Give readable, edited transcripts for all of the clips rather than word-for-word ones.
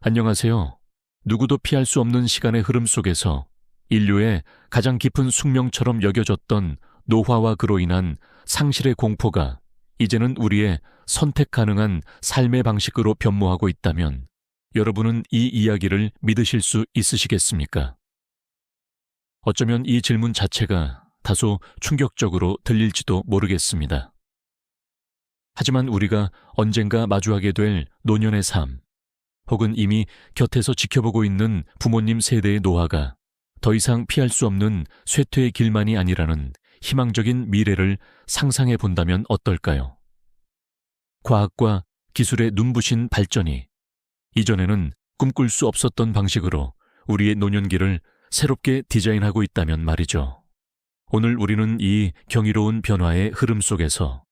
안녕하세요. 누구도 피할 수 없는 시간의 흐름 속에서 인류의 가장 깊은 숙명처럼 여겨졌던 노화와 그로 인한 상실의 공포가 이제는 우리의 선택 가능한 삶의 방식으로 변모하고 있다면 여러분은 이 이야기를 믿으실 수 있으시겠습니까? 어쩌면 이 질문 자체가 다소 충격적으로 들릴지도 모르겠습니다. 하지만 우리가 언젠가 마주하게 될 노년의 삶, 혹은 이미 곁에서 지켜보고 있는 부모님 세대의 노화가 더 이상 피할 수 없는 쇠퇴의 길만이 아니라는 희망적인 미래를 상상해 본다면 어떨까요? 과학과 기술의 눈부신 발전이 이전에는 꿈꿀 수 없었던 방식으로 우리의 노년기를 새롭게 디자인하고 있다면 말이죠. 오늘 우리는 이 경이로운 변화의 흐름 속에서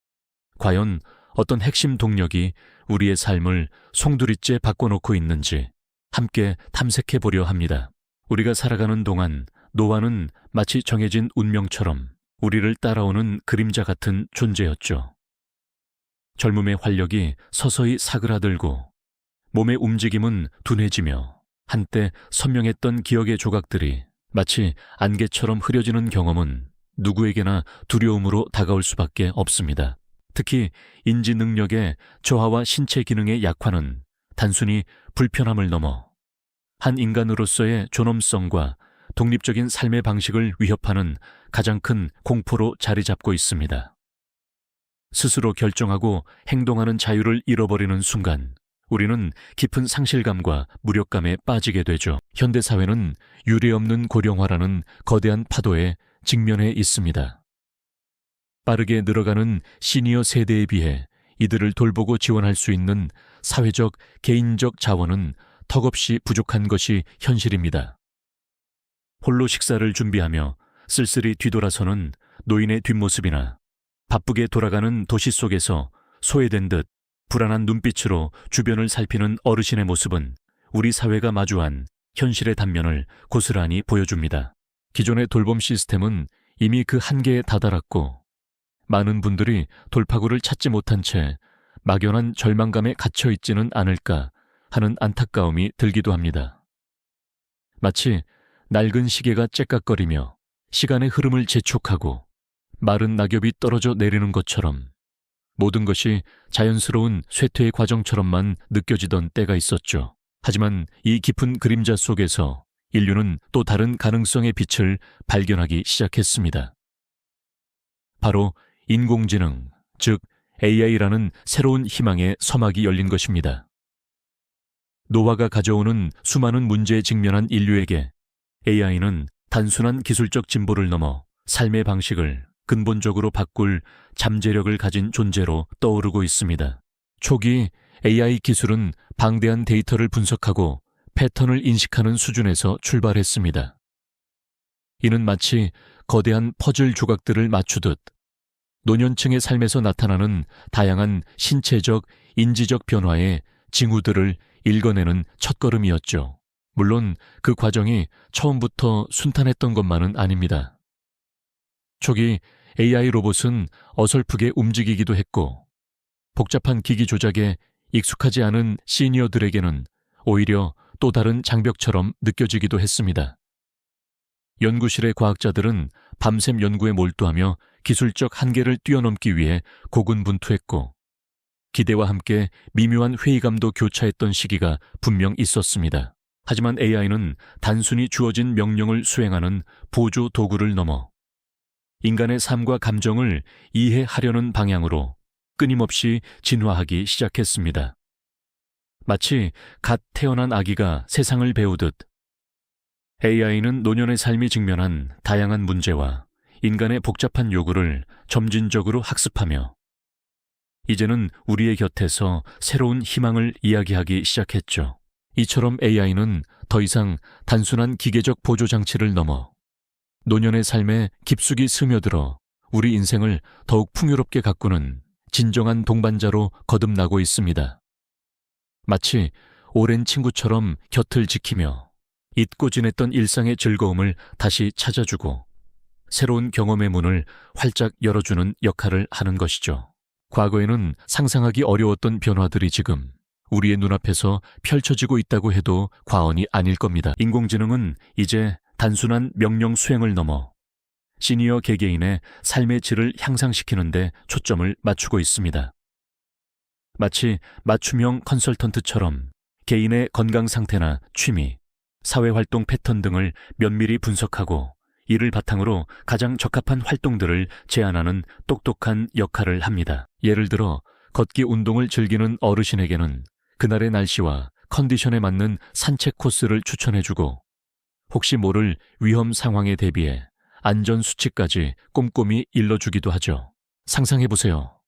과연 어떤 핵심 동력이 우리의 삶을 송두리째 바꿔놓고 있는지 함께 탐색해 보려 합니다. 우리가 살아가는 동안 노화는 마치 정해진 운명처럼 우리를 따라오는 그림자 같은 존재였죠. 젊음의 활력이 서서히 사그라들고 몸의 움직임은 둔해지며 한때 선명했던 기억의 조각들이 마치 안개처럼 흐려지는 경험은 누구에게나 두려움으로 다가올 수밖에 없습니다. 특히 인지 능력의 저하와 신체 기능의 약화는 단순히 불편함을 넘어 한 인간으로서의 존엄성과 독립적인 삶의 방식을 위협하는 가장 큰 공포로 자리 잡고 있습니다. 스스로 결정하고 행동하는 자유를 잃어버리는 순간 우리는 깊은 상실감과 무력감에 빠지게 되죠. 현대사회는 유례없는 고령화라는 거대한 파도에 직면해 있습니다. 빠르게 늘어가는 시니어 세대에 비해 이들을 돌보고 지원할 수 있는 사회적, 개인적 자원은 턱없이 부족한 것이 현실입니다. 홀로 식사를 준비하며 쓸쓸히 뒤돌아서는 노인의 뒷모습이나 바쁘게 돌아가는 도시 속에서 소외된 듯 불안한 눈빛으로 주변을 살피는 어르신의 모습은 우리 사회가 마주한 현실의 단면을 고스란히 보여줍니다. 기존의 돌봄 시스템은 이미 그 한계에 다다랐고 많은 분들이 돌파구를 찾지 못한 채 막연한 절망감에 갇혀 있지는 않을까 하는 안타까움이 들기도 합니다. 마치 낡은 시계가 째깍거리며 시간의 흐름을 재촉하고 마른 낙엽이 떨어져 내리는 것처럼 모든 것이 자연스러운 쇠퇴의 과정처럼만 느껴지던 때가 있었죠. 하지만 이 깊은 그림자 속에서 인류는 또 다른 가능성의 빛을 발견하기 시작했습니다. 바로 인공지능, 즉 AI라는 새로운 희망의 서막이 열린 것입니다. 노화가 가져오는 수많은 문제에 직면한 인류에게 AI는 단순한 기술적 진보를 넘어 삶의 방식을 근본적으로 바꿀 잠재력을 가진 존재로 떠오르고 있습니다. 초기 AI 기술은 방대한 데이터를 분석하고 패턴을 인식하는 수준에서 출발했습니다. 이는 마치 거대한 퍼즐 조각들을 맞추듯 노년층의 삶에서 나타나는 다양한 신체적, 인지적 변화의 징후들을 읽어내는 첫걸음이었죠. 물론 그 과정이 처음부터 순탄했던 것만은 아닙니다. 초기 AI 로봇은 어설프게 움직이기도 했고 복잡한 기기 조작에 익숙하지 않은 시니어들에게는 오히려 또 다른 장벽처럼 느껴지기도 했습니다. 연구실의 과학자들은 밤샘 연구에 몰두하며 기술적 한계를 뛰어넘기 위해 고군분투했고 기대와 함께 미묘한 회의감도 교차했던 시기가 분명 있었습니다. 하지만 AI는 단순히 주어진 명령을 수행하는 보조 도구를 넘어 인간의 삶과 감정을 이해하려는 방향으로 끊임없이 진화하기 시작했습니다. 마치 갓 태어난 아기가 세상을 배우듯 AI는 노년의 삶이 직면한 다양한 문제와 인간의 복잡한 요구를 점진적으로 학습하며 이제는 우리의 곁에서 새로운 희망을 이야기하기 시작했죠. 이처럼 AI는 더 이상 단순한 기계적 보조장치를 넘어 노년의 삶에 깊숙이 스며들어 우리 인생을 더욱 풍요롭게 가꾸는 진정한 동반자로 거듭나고 있습니다. 마치 오랜 친구처럼 곁을 지키며 잊고 지냈던 일상의 즐거움을 다시 찾아주고 새로운 경험의 문을 활짝 열어주는 역할을 하는 것이죠. 과거에는 상상하기 어려웠던 변화들이 지금 우리의 눈앞에서 펼쳐지고 있다고 해도 과언이 아닐 겁니다. 인공지능은 이제 단순한 명령 수행을 넘어 시니어 개개인의 삶의 질을 향상시키는 데 초점을 맞추고 있습니다. 마치 맞춤형 컨설턴트처럼 개인의 건강 상태나 취미, 사회활동 패턴 등을 면밀히 분석하고 이를 바탕으로 가장 적합한 활동들을 제안하는 똑똑한 역할을 합니다. 예를 들어 걷기 운동을 즐기는 어르신에게는 그날의 날씨와 컨디션에 맞는 산책 코스를 추천해주고 혹시 모를 위험 상황에 대비해 안전수칙까지 꼼꼼히 일러주기도 하죠. 상상해보세요.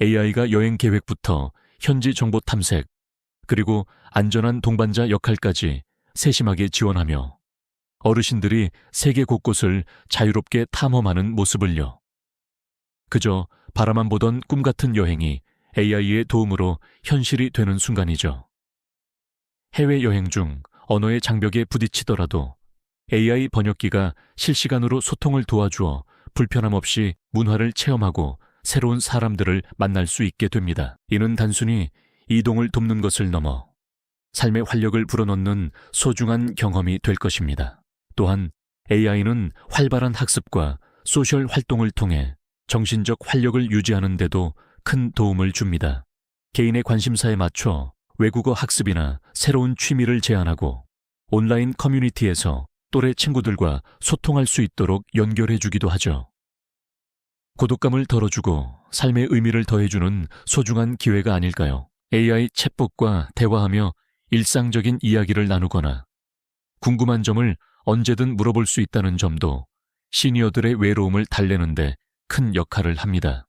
AI가 여행 계획부터 현지 정보 탐색, 그리고 안전한 동반자 역할까지 세심하게 지원하며 어르신들이 세계 곳곳을 자유롭게 탐험하는 모습을요. 그저 바라만 보던 꿈같은 여행이 AI의 도움으로 현실이 되는 순간이죠. 해외여행 중 언어의 장벽에 부딪히더라도 AI 번역기가 실시간으로 소통을 도와주어 불편함 없이 문화를 체험하고 새로운 사람들을 만날 수 있게 됩니다. 이는 단순히 이동을 돕는 것을 넘어 삶의 활력을 불어넣는 소중한 경험이 될 것입니다. 또한 AI는 활발한 학습과 소셜 활동을 통해 정신적 활력을 유지하는 데도 큰 도움을 줍니다. 개인의 관심사에 맞춰 외국어 학습이나 새로운 취미를 제안하고 온라인 커뮤니티에서 또래 친구들과 소통할 수 있도록 연결해 주기도 하죠. 고독감을 덜어주고 삶의 의미를 더해주는 소중한 기회가 아닐까요? AI 챗봇과 대화하며 일상적인 이야기를 나누거나 궁금한 점을 언제든 물어볼 수 있다는 점도 시니어들의 외로움을 달래는데 큰 역할을 합니다.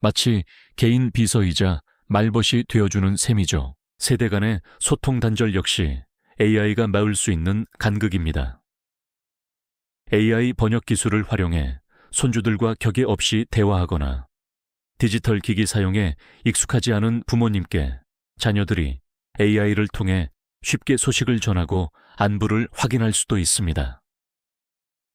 마치 개인 비서이자 말벗이 되어주는 셈이죠. 세대 간의 소통 단절 역시 AI가 막을 수 있는 간극입니다. AI 번역 기술을 활용해 손주들과 격의 없이 대화하거나 디지털 기기 사용에 익숙하지 않은 부모님께 자녀들이 AI를 통해 쉽게 소식을 전하고 안부를 확인할 수도 있습니다.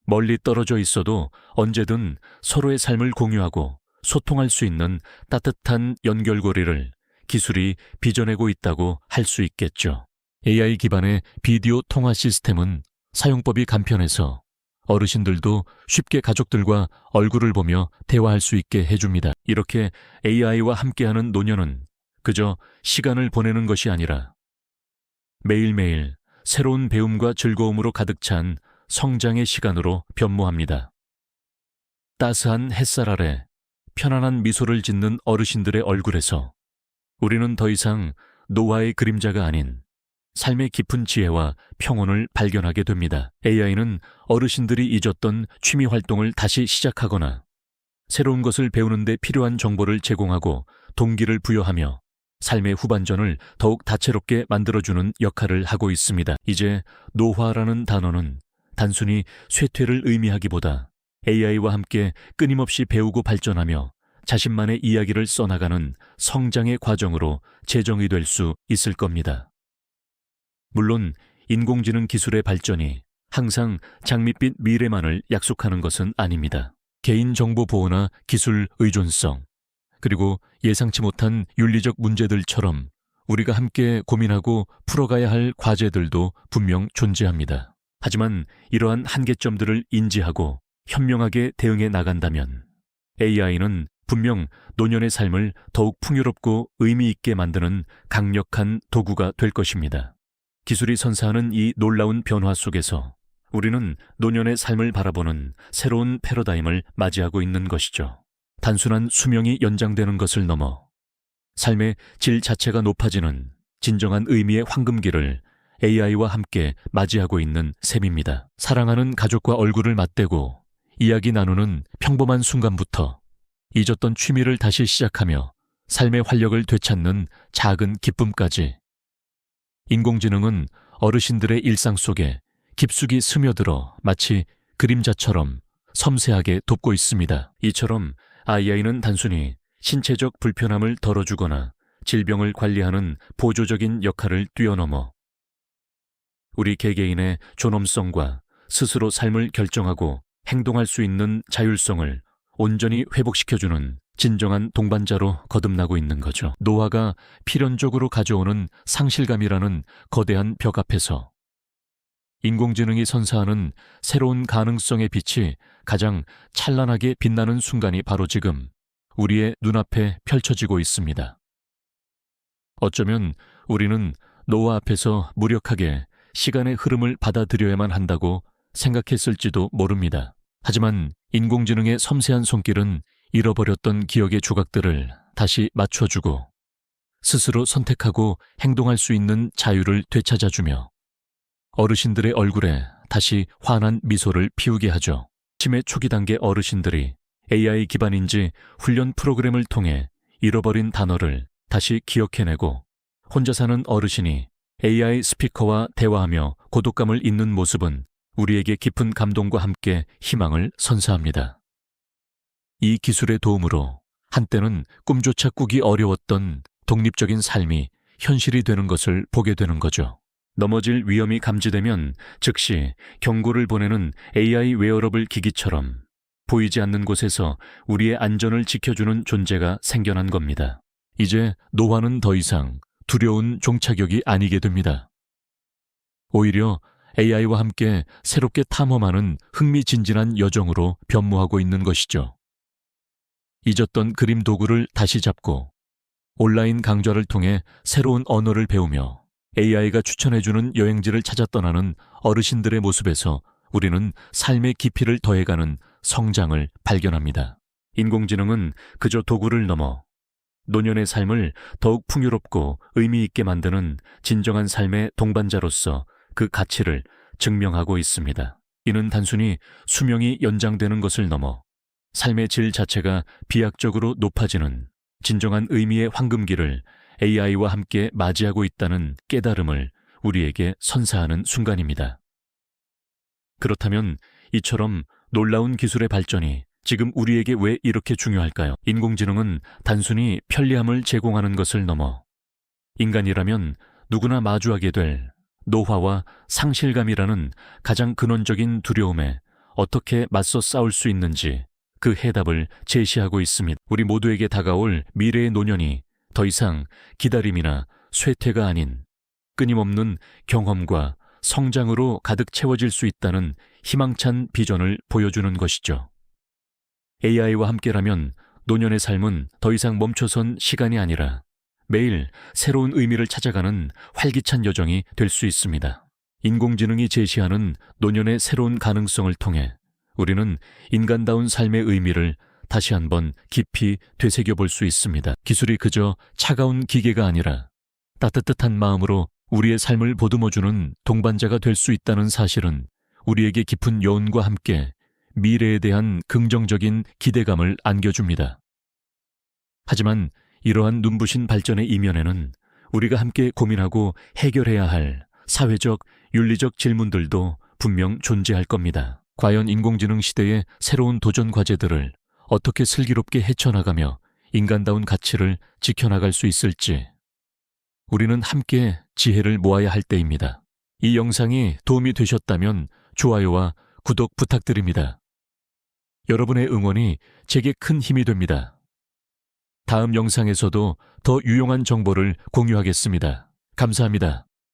멀리 떨어져 있어도 언제든 서로의 삶을 공유하고 소통할 수 있는 따뜻한 연결고리를 기술이 빚어내고 있다고 할 수 있겠죠. AI 기반의 비디오 통화 시스템은 사용법이 간편해서 어르신들도 쉽게 가족들과 얼굴을 보며 대화할 수 있게 해줍니다. 이렇게 AI와 함께하는 노년은 그저 시간을 보내는 것이 아니라 매일매일 새로운 배움과 즐거움으로 가득 찬 성장의 시간으로 변모합니다. 따스한 햇살 아래 편안한 미소를 짓는 어르신들의 얼굴에서 우리는 더 이상 노화의 그림자가 아닌 삶의 깊은 지혜와 평온을 발견하게 됩니다. AI는 어르신들이 잊었던 취미 활동을 다시 시작하거나 새로운 것을 배우는 데 필요한 정보를 제공하고 동기를 부여하며 삶의 후반전을 더욱 다채롭게 만들어주는 역할을 하고 있습니다. 이제 노화라는 단어는 단순히 쇠퇴를 의미하기보다 AI와 함께 끊임없이 배우고 발전하며 자신만의 이야기를 써나가는 성장의 과정으로 재정의 될 수 있을 겁니다. 물론 인공지능 기술의 발전이 항상 장밋빛 미래만을 약속하는 것은 아닙니다. 개인정보 보호나 기술 의존성, 그리고 예상치 못한 윤리적 문제들처럼 우리가 함께 고민하고 풀어가야 할 과제들도 분명 존재합니다. 하지만 이러한 한계점들을 인지하고 현명하게 대응해 나간다면 AI는 분명 노년의 삶을 더욱 풍요롭고 의미 있게 만드는 강력한 도구가 될 것입니다. 기술이 선사하는 이 놀라운 변화 속에서 우리는 노년의 삶을 바라보는 새로운 패러다임을 맞이하고 있는 것이죠. 단순한 수명이 연장되는 것을 넘어 삶의 질 자체가 높아지는 진정한 의미의 황금기를 AI와 함께 맞이하고 있는 셈입니다. 사랑하는 가족과 얼굴을 맞대고 이야기 나누는 평범한 순간부터 잊었던 취미를 다시 시작하며 삶의 활력을 되찾는 작은 기쁨까지 인공지능은 어르신들의 일상 속에 깊숙이 스며들어 마치 그림자처럼 섬세하게 돕고 있습니다. 이처럼 AI는 단순히 신체적 불편함을 덜어주거나 질병을 관리하는 보조적인 역할을 뛰어넘어 우리 개개인의 존엄성과 스스로 삶을 결정하고 행동할 수 있는 자율성을 온전히 회복시켜주는 진정한 동반자로 거듭나고 있는 거죠. 노화가 필연적으로 가져오는 상실감이라는 거대한 벽 앞에서 인공지능이 선사하는 새로운 가능성의 빛이 가장 찬란하게 빛나는 순간이 바로 지금 우리의 눈앞에 펼쳐지고 있습니다. 어쩌면 우리는 노화 앞에서 무력하게 시간의 흐름을 받아들여야만 한다고 생각했을지도 모릅니다. 하지만 인공지능의 섬세한 손길은 잃어버렸던 기억의 조각들을 다시 맞춰주고 스스로 선택하고 행동할 수 있는 자유를 되찾아주며 어르신들의 얼굴에 다시 환한 미소를 피우게 하죠. 치매 초기 단계 어르신들이 AI 기반인지 훈련 프로그램을 통해 잃어버린 단어를 다시 기억해내고 혼자 사는 어르신이 AI 스피커와 대화하며 고독감을 잊는 모습은 우리에게 깊은 감동과 함께 희망을 선사합니다. 이 기술의 도움으로 한때는 꿈조차 꾸기 어려웠던 독립적인 삶이 현실이 되는 것을 보게 되는 거죠. 넘어질 위험이 감지되면 즉시 경고를 보내는 AI 웨어러블 기기처럼 보이지 않는 곳에서 우리의 안전을 지켜주는 존재가 생겨난 겁니다. 이제 노화는 더 이상 두려운 종착역이 아니게 됩니다. 오히려 AI와 함께 새롭게 탐험하는 흥미진진한 여정으로 변모하고 있는 것이죠. 잊었던 그림 도구를 다시 잡고 온라인 강좌를 통해 새로운 언어를 배우며 AI가 추천해주는 여행지를 찾아 떠나는 어르신들의 모습에서 우리는 삶의 깊이를 더해가는 성장을 발견합니다. 인공지능은 그저 도구를 넘어 노년의 삶을 더욱 풍요롭고 의미 있게 만드는 진정한 삶의 동반자로서 그 가치를 증명하고 있습니다. 이는 단순히 수명이 연장되는 것을 넘어 삶의 질 자체가 비약적으로 높아지는 진정한 의미의 황금기를 AI와 함께 맞이하고 있다는 깨달음을 우리에게 선사하는 순간입니다. 그렇다면 이처럼 놀라운 기술의 발전이 지금 우리에게 왜 이렇게 중요할까요? 인공지능은 단순히 편리함을 제공하는 것을 넘어 인간이라면 누구나 마주하게 될 노화와 상실감이라는 가장 근원적인 두려움에 어떻게 맞서 싸울 수 있는지 그 해답을 제시하고 있습니다. 우리 모두에게 다가올 미래의 노년이 더 이상 기다림이나 쇠퇴가 아닌 끊임없는 경험과 성장으로 가득 채워질 수 있다는 희망찬 비전을 보여주는 것이죠. AI와 함께라면 노년의 삶은 더 이상 멈춰선 시간이 아니라 매일 새로운 의미를 찾아가는 활기찬 여정이 될 수 있습니다. 인공지능이 제시하는 노년의 새로운 가능성을 통해 우리는 인간다운 삶의 의미를 다시 한번 깊이 되새겨볼 수 있습니다. 기술이 그저 차가운 기계가 아니라 따뜻한 마음으로 우리의 삶을 보듬어주는 동반자가 될 수 있다는 사실은 우리에게 깊은 여운과 함께 미래에 대한 긍정적인 기대감을 안겨줍니다. 하지만 이러한 눈부신 발전의 이면에는 우리가 함께 고민하고 해결해야 할 사회적, 윤리적 질문들도 분명 존재할 겁니다. 과연 인공지능 시대의 새로운 도전 과제들을 어떻게 슬기롭게 헤쳐나가며 인간다운 가치를 지켜나갈 수 있을지 우리는 함께 지혜를 모아야 할 때입니다. 이 영상이 도움이 되셨다면 좋아요와 구독 부탁드립니다. 여러분의 응원이 제게 큰 힘이 됩니다. 다음 영상에서도 더 유용한 정보를 공유하겠습니다. 감사합니다.